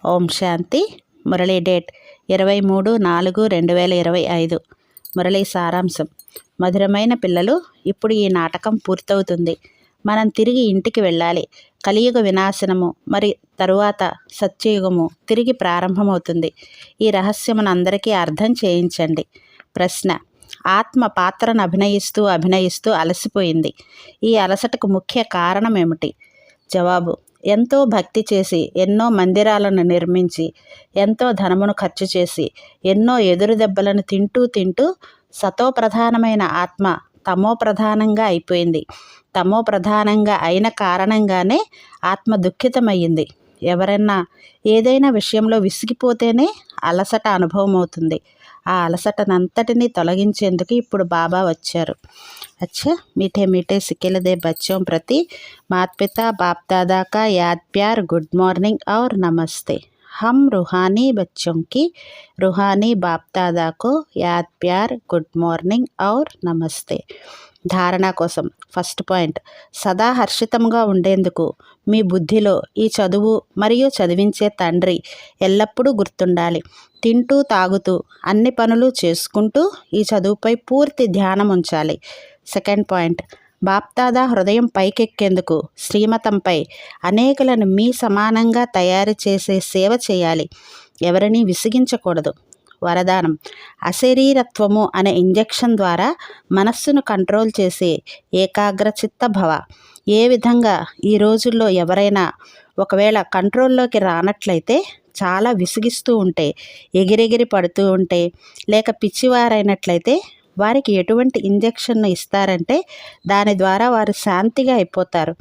ఓం శాంతి. Murali date 23/4/2025. Murali సారాంశం. మధురమైన పిల్లలు, ఇప్పుడు ఈ నాటకం పూర్తవుతుంది. మనం తిరిగి ఇంటికి వెళ్ళాలి. కలియుగ వినాశనము మరి తరువాత సత్యయుగము తిరిగి ప్రారంభమవుతుంది. ఈ రహస్యమును అందరికీ అర్థం చేయించండి. ప్రశ్న: ఆత్మ పాత్రను అభినయిస్తూ అలసిపోయింది. ఈ అలసటకు ముఖ్య కారణం ఏమిటి? జవాబు: ఎంతో భక్తి చేసి, ఎన్నో మందిరాలను నిర్మించి, ఎంతో ధనమును ఖర్చు చేసి, ఎన్నో ఎదురు దెబ్బలను తింటూ సతో ప్రధానమైన ఆత్మ తమో ప్రధానంగా అయిపోయింది. తమో ప్రధానంగా అయిన కారణంగానే ఆత్మ దుఃఖితమయ్యింది. ఎవరైనా ఏదైనా విషయంలో విసిగిపోతేనే అలసట అనుభవం అవుతుంది. ఆ అలసటనంతటినీ తొలగించేందుకు ఇప్పుడు బాబా వచ్చారు. अच्छा, मीठे मीठे सिकेलदे बच्चों प्रति माता पिता बाप दादा का याद प्यार, गुड मॉर्निंग और नमस्ते. हम रूहानी बच्चों की रूहानी बाप दादा को याद प्यार, गुड मॉर्निंग और नमस्ते. ధారణ కోసం ఫస్ట్ పాయింట్: సదా హర్షితంగా ఉండేందుకు మీ బుద్ధిలో ఈ చదువు మరియు చదివించే తండ్రి ఎల్లప్పుడూ గుర్తుండాలి. తింటూ తాగుతూ అన్ని పనులు చేసుకుంటూ ఈ చదువుపై పూర్తి ధ్యానం ఉంచాలి. సెకండ్ పాయింట్: బాప్దాదా హృదయం పైకెక్కేందుకు శ్రీమతంపై అనేకులను మీ సమానంగా తయారు చేసే సేవ చేయాలి. ఎవరినీ విసిగించకూడదు. వరదానం: అశరీరత్వము అనే ఇంజెక్షన్ ద్వారా మనస్సును కంట్రోల్ చేసే ఏకాగ్రచిత్త భవ. ఏ విధంగా ఈ రోజుల్లో ఎవరైనా ఒకవేళ కంట్రోల్లోకి రానట్లయితే, చాలా విసిగిస్తూ ఉంటే, ఎగిరెగిరి పడుతూ ఉంటే, లేక పిచ్చివారైనట్లయితే వారికి ఎటువంటి ఇంజెక్షన్ను ఇస్తారంటే దాని ద్వారా వారు శాంతిగా అయిపోతారు.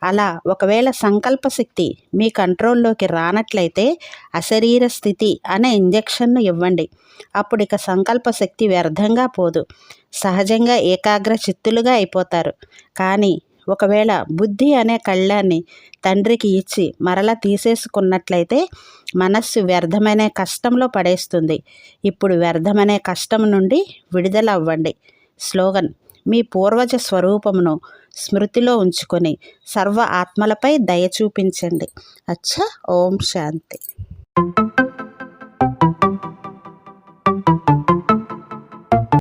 అలా ఒకవేళ సంకల్పశక్తి మీ కంట్రోల్లోకి రానట్లయితే అశరీర స్థితి అనే ఇంజెక్షన్ను ఇవ్వండి. అప్పుడు ఇక సంకల్పశక్తి వ్యర్థంగా పోదు. సహజంగా ఏకాగ్ర చిత్తులుగా అయిపోతారు. కానీ ఒకవేళ బుద్ధి అనే కళ్ళాన్ని తండ్రికి ఇచ్చి మరలా తీసేసుకున్నట్లయితే మనస్సు వ్యర్థమనే కష్టంలో పడేస్తుంది. ఇప్పుడు వ్యర్థమనే కష్టం నుండి విడుదల అవ్వండి. స్లోగన్: మీ పూర్వజ స్వరూపమును స్మృతిలో ఉంచుకొని సర్వ ఆత్మలపై దయ చూపించండి. అచ్చా. ఓం శాంతి.